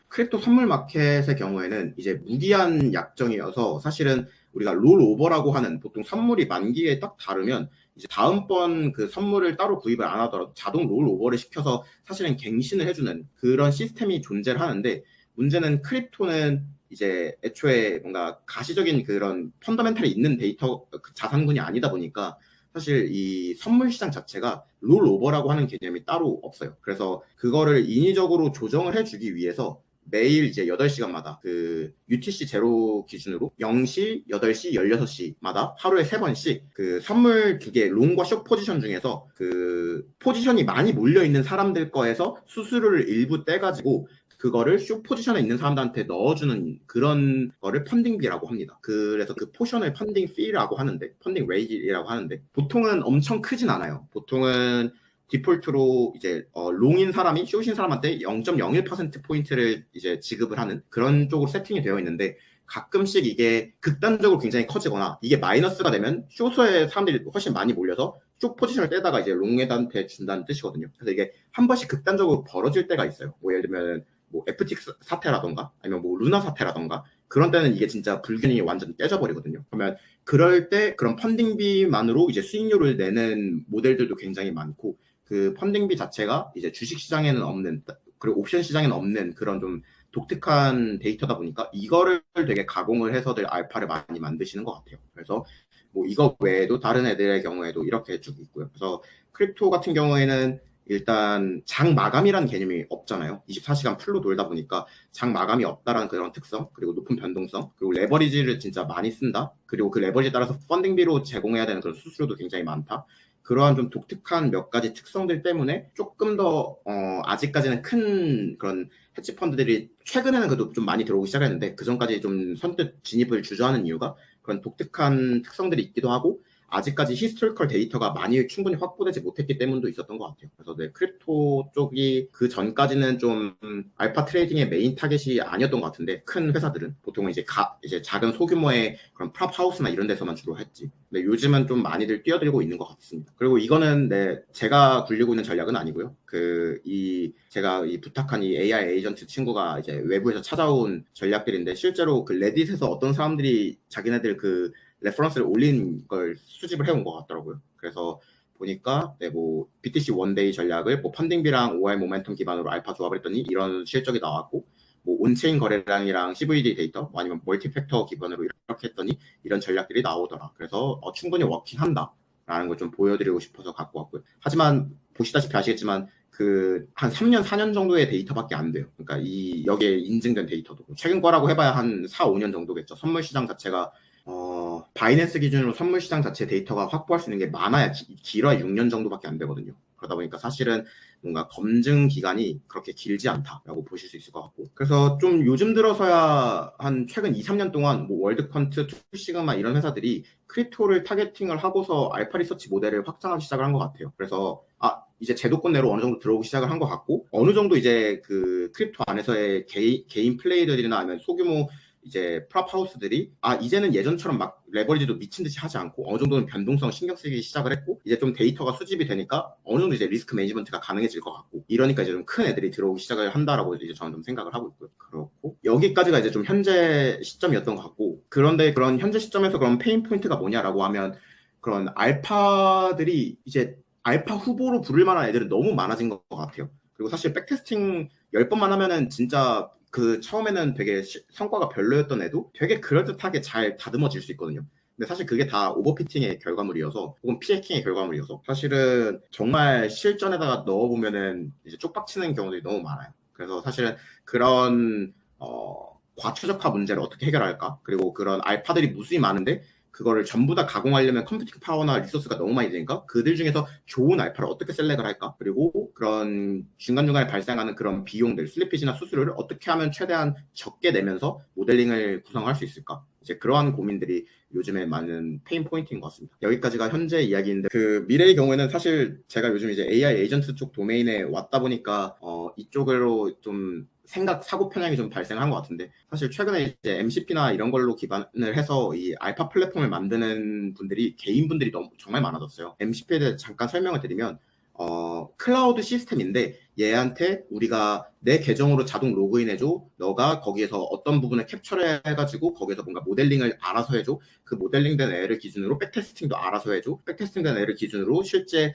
크립토 선물 마켓의 경우에는 이제 무기한 약정이어서 사실은 우리가 롤오버라고 하는 보통 선물이 만기에 딱 다르면 이제 다음번 그 선물을 따로 구입을 안 하더라도 자동 롤오버를 시켜서 사실은 갱신을 해주는 그런 시스템이 존재를 하는데 문제는 크립토는 이제 애초에 뭔가 가시적인 그런 펀더멘탈이 있는 데이터 그 자산군이 아니다 보니까 사실 이 선물 시장 자체가 롤오버라고 하는 개념이 따로 없어요. 그래서 그거를 인위적으로 조정을 해주기 위해서 매일 이제 8시간마다 그 UTC 제로 기준으로 0시, 8시, 16시마다 하루에 3번씩 그 선물 2개 롱과 숏 포지션 중에서 그 포지션이 많이 몰려있는 사람들 거에서 수수료를 일부 떼가지고 그거를 숏 포지션에 있는 사람들한테 넣어주는 그런 거를 펀딩비라고 합니다. 그래서 그 포션을 펀딩 피라고 하는데, 펀딩 레이지라고 하는데, 보통은 엄청 크진 않아요. 보통은 디폴트로 이제 롱인 사람이 숏인 사람한테 0.01% 포인트를 이제 지급을 하는 그런 쪽으로 세팅이 되어 있는데, 가끔씩 이게 극단적으로 굉장히 커지거나 이게 마이너스가 되면 숏에 사람들이 훨씬 많이 몰려서 숏 포지션을 떼다가 이제 롱에한테 준다는 뜻이거든요. 그래서 이게 한 번씩 극단적으로 벌어질 때가 있어요. 뭐 예를 들면 뭐 FTX 사태라던가 아니면 뭐 루나 사태라던가 그런 때는 이게 진짜 불균형이 완전 깨져버리거든요. 그러면 그럴 때 그런 펀딩비만으로 이제 수익률을 내는 모델들도 굉장히 많고 그 펀딩비 자체가 이제 주식 시장에는 없는 그리고 옵션 시장에는 없는 그런 좀 독특한 데이터다 보니까 이거를 되게 가공을 해서들 알파를 많이 만드시는 것 같아요. 그래서 뭐 이거 외에도 다른 애들의 경우에도 이렇게 쭉 있고요. 그래서 크립토 같은 경우에는 일단 장 마감이라는 개념이 없잖아요. 24시간 풀로 돌다 보니까 장 마감이 없다라는 그런 특성, 그리고 높은 변동성, 그리고 레버리지를 진짜 많이 쓴다. 그리고 그 레버리지에 따라서 펀딩비로 제공해야 되는 그런 수수료도 굉장히 많다. 그러한 좀 독특한 몇 가지 특성들 때문에 조금 더 아직까지는 큰 그런 헤지 펀드들이 최근에는 그래도 좀 많이 들어오기 시작했는데 그 전까지 좀 선뜻 진입을 주저하는 이유가 그런 독특한 특성들이 있기도 하고 아직까지 히스토리컬 데이터가 많이 충분히 확보되지 못했기 때문도 있었던 것 같아요. 그래서 네, 크립토 쪽이 그 전까지는 좀 알파 트레이딩의 메인 타겟이 아니었던 것 같은데 큰 회사들은 보통은 이제 작은 소규모의 그런 프랍 하우스나 이런 데서만 주로 했지. 근데 요즘은 좀 많이들 뛰어들고 있는 것 같습니다. 그리고 이거는 네, 제가 굴리고 있는 전략은 아니고요. 제가 부탁한 이 AI 에이전트 친구가 이제 외부에서 찾아온 전략들인데 실제로 그 레딧에서 어떤 사람들이 자기네들 그 레퍼런스를 올린 걸 수집을 해온 것 같더라고요. 그래서 보니까 네, 뭐 BTC 원데이 전략을 뭐 펀딩비랑 OI 모멘텀 기반으로 알파 조합을 했더니 이런 실적이 나왔고 뭐 온체인 거래량이랑 CVD 데이터 뭐 아니면 멀티팩터 기반으로 이렇게 했더니 이런 전략들이 나오더라. 그래서 충분히 워킹한다라는 걸 좀 보여드리고 싶어서 갖고 왔고요. 하지만 보시다시피 아시겠지만 그 한 3년, 4년 정도의 데이터밖에 안 돼요. 그러니까 여기에 인증된 데이터도 최근 거라고 해봐야 한 4, 5년 정도겠죠. 선물 시장 자체가 바이낸스 기준으로 선물 시장 자체 데이터가 확보할 수 있는 게 많아야 길어야 6년 정도밖에 안 되거든요. 그러다 보니까 사실은 뭔가 검증 기간이 그렇게 길지 않다라고 보실 수 있을 것 같고. 그래서 좀 요즘 들어서야 한 최근 2, 3년 동안 뭐 월드컨트, 투시그마 이런 회사들이 크립토를 타겟팅을 하고서 알파 리서치 모델을 확장하기 시작을 한 것 같아요. 그래서 이제 제도권 내로 어느 정도 들어오기 시작을 한 것 같고 어느 정도 이제 그 크립토 안에서의 개인 플레이들이나 아니면 소규모 이제 프랍하우스들이 이제는 예전처럼 막 레버리지도 미친 듯이 하지 않고 어느 정도는 변동성 신경 쓰기 시작을 했고 이제 좀 데이터가 수집이 되니까 어느 정도 이제 리스크 매니지먼트가 가능해질 것 같고 이러니까 이제 좀 큰 애들이 들어오기 시작을 한다라고 이제 저는 좀 생각을 하고 있고요. 그렇고 여기까지가 이제 좀 현재 시점이었던 것 같고 그런데 그런 현재 시점에서 그런 페인 포인트가 뭐냐라고 하면 그런 알파들이 이제 알파 후보로 부를 만한 애들은 너무 많아진 것 같아요. 그리고 사실 백테스팅 10번만 하면은 진짜 그 처음에는 되게 성과가 별로였던 애도 되게 그럴듯하게 잘 다듬어질 수 있거든요. 근데 사실 그게 다 오버피팅의 결과물이어서 혹은 피해킹의 결과물이어서 사실은 정말 실전에다가 넣어보면은 이제 쪽박치는 경우들이 너무 많아요. 그래서 사실은 그런 과최적화 문제를 어떻게 해결할까? 그리고 그런 알파들이 무수히 많은데 그거를 전부 다 가공하려면 컴퓨팅 파워나 리소스가 너무 많이 되니까 그들 중에서 좋은 알파를 어떻게 셀렉을 할까? 그리고 그런 중간중간에 발생하는 그런 비용들, 슬리피지나 수수료를 어떻게 하면 최대한 적게 내면서 모델링을 구성할 수 있을까? 이제 그러한 고민들이 요즘에 많은 페인 포인트인 것 같습니다. 여기까지가 현재 이야기인데 그 미래의 경우에는 사실 제가 요즘 이제 AI 에이전트 쪽 도메인에 왔다 보니까 이쪽으로 좀 사고 편향이 좀 발생한 것 같은데 사실 최근에 이제 MCP나 이런 걸로 기반을 해서 이 알파 플랫폼을 만드는 분들이 개인 분들이 정말 많아졌어요. MCP에 대해 잠깐 설명을 드리면 클라우드 시스템인데 얘한테 우리가 내 계정으로 자동 로그인 해줘. 너가 거기에서 어떤 부분을 캡처를 해가지고 거기에서 뭔가 모델링을 알아서 해줘. 그 모델링된 애를 기준으로 백테스팅도 알아서 해줘. 백테스팅된 애를 기준으로 실제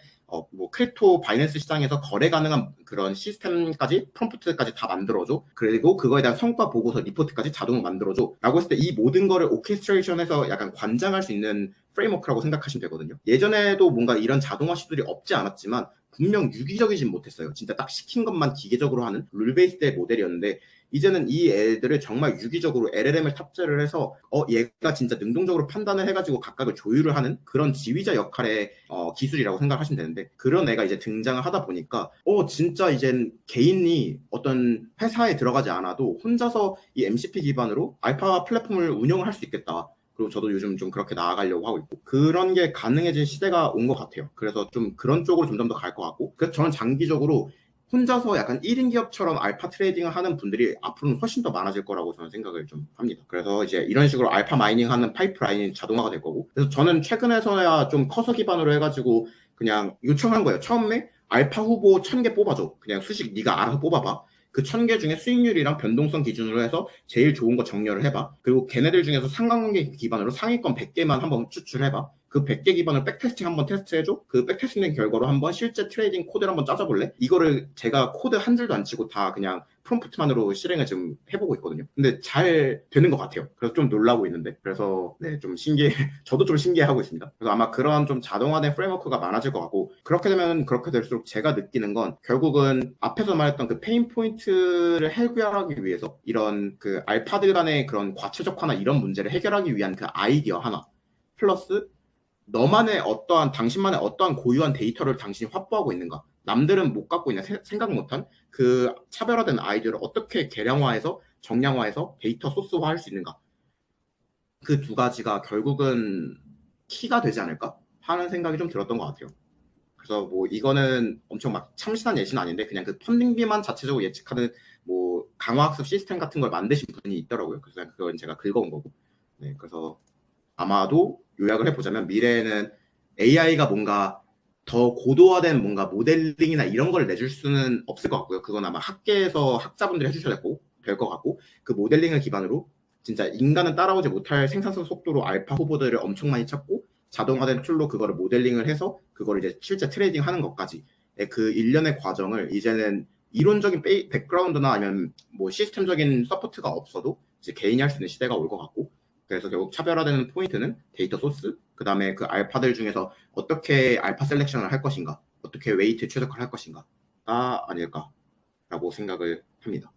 뭐 크립토 바이낸스 시장에서 거래 가능한 그런 시스템까지 프롬프트까지 다 만들어줘. 그리고 그거에 대한 성과 보고서 리포트까지 자동으로 만들어줘. 라고 했을 때 이 모든 거를 오케스트레이션해서 약간 관장할 수 있는 프레임워크라고 생각하시면 되거든요. 예전에도 뭔가 이런 자동화 시술이 없지 않았지만 분명 유기적이진 못했어요. 진짜 딱 시킨 것만 기계적으로 하는 룰 베이스드의 모델이었는데 이제는 이 애들을 정말 유기적으로 LLM을 탑재를 해서 얘가 진짜 능동적으로 판단을 해가지고 각각을 조율을 하는 그런 지휘자 역할의 기술이라고 생각하시면 되는데 그런 애가 이제 등장을 하다 보니까 진짜 이젠 개인이 어떤 회사에 들어가지 않아도 혼자서 이 MCP 기반으로 알파 플랫폼을 운영을 할 수 있겠다. 그리고 저도 요즘 좀 그렇게 나아가려고 하고 있고 그런 게 가능해진 시대가 온 것 같아요. 그래서 좀 그런 쪽으로 점점 더 갈 것 같고 그래서 저는 장기적으로 혼자서 약간 1인 기업처럼 알파 트레이딩을 하는 분들이 앞으로는 훨씬 더 많아질 거라고 저는 생각을 좀 합니다. 그래서 이제 이런 식으로 알파 마이닝 하는 파이프라인이 자동화가 될 거고 그래서 저는 최근에서야 좀 커서 기반으로 해가지고 그냥 요청한 거예요. 처음에 알파 후보 1000개 뽑아줘. 그냥 수식 네가 알아서 뽑아봐. 그 1000개 중에 수익률이랑 변동성 기준으로 해서 제일 좋은 거 정렬을 해봐. 그리고 걔네들 중에서 상관관계 기반으로 상위권 100개만 한번 추출해봐. 그 100개 기반으로 백테스팅 한번 테스트해줘. 그 백테스팅 결과로 한번 실제 트레이딩 코드를 한번 짜줘볼래? 이거를 제가 코드 한 줄도 안 치고 다 그냥 프롬프트만으로 실행을 지금 해보고 있거든요. 근데 잘 되는 것 같아요. 그래서 좀 놀라고 있는데. 그래서 네, 좀 신기해. 저도 좀 신기해하고 있습니다. 그래서 아마 그런 좀 자동화된 프레임워크가 많아질 것 같고 그렇게 되면 그렇게 될수록 제가 느끼는 건 결국은 앞에서 말했던 그 페인 포인트를 해결하기 위해서 이런 그 알파들 간의 그런 과체적화나 이런 문제를 해결하기 위한 그 아이디어 하나 플러스 너만의 당신만의 어떠한 고유한 데이터를 당신이 확보하고 있는가? 남들은 못 갖고 있는 생각 못한 그 차별화된 아이디어를 어떻게 개량화해서 정량화해서 데이터 소스화 할 수 있는가? 그 두 가지가 결국은 키가 되지 않을까? 하는 생각이 좀 들었던 것 같아요. 그래서 뭐 이거는 엄청 막 참신한 예시는 아닌데 그냥 그 펀딩비만 자체적으로 예측하는 뭐 강화학습 시스템 같은 걸 만드신 분이 있더라고요. 그래서 그건 제가 긁어온 거고. 네, 그래서 아마도 요약을 해보자면 미래에는 AI가 뭔가 더 고도화된 뭔가 모델링이나 이런 걸 내줄 수는 없을 것 같고요. 그건 아마 학계에서 학자분들이 해주셔야 될 것 같고 그 모델링을 기반으로 진짜 인간은 따라오지 못할 생산성 속도로 알파 후보들을 엄청 많이 찾고 자동화된 툴로 그거를 모델링을 해서 그거를 이제 실제 트레이딩 하는 것까지 그 일련의 과정을 이제는 이론적인 백그라운드나 아니면 뭐 시스템적인 서포트가 없어도 이제 개인이 할 수 있는 시대가 올 것 같고 그래서 결국 차별화되는 포인트는 데이터 소스, 그 다음에 그 알파들 중에서 어떻게 알파 셀렉션을 할 것인가, 어떻게 웨이트 최적화를 할 것인가가 아닐까라고 생각을 합니다.